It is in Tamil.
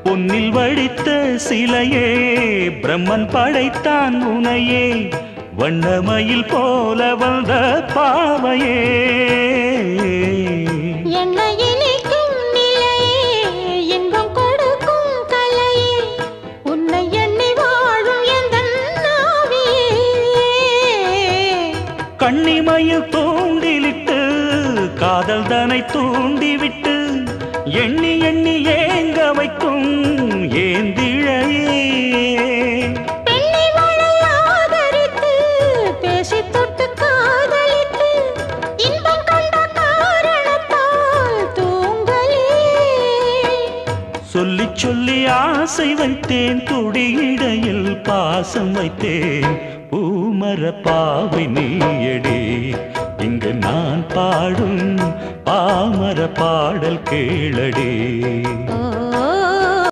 பொன்னில் வடித்த சிலையே பிரம்மன் படைத்தான் உனையே வண்ணமயில் போல வந்த பாவையே கண்ணிமையில் தூண்டிலிட்டு காதல் தனை தூண்டிவிட்டு எண்ணி எண்ணி ஏங்க வைக்கும் ஏந்திழையே சொல்லி சொல்லி ஆசை வைத்தேன் துடியிடையில் பாசம் வைத்தேன் பூமர பாவை நீயடி இங்கு நான் பாடும் பாமர பாடல் கேளடி.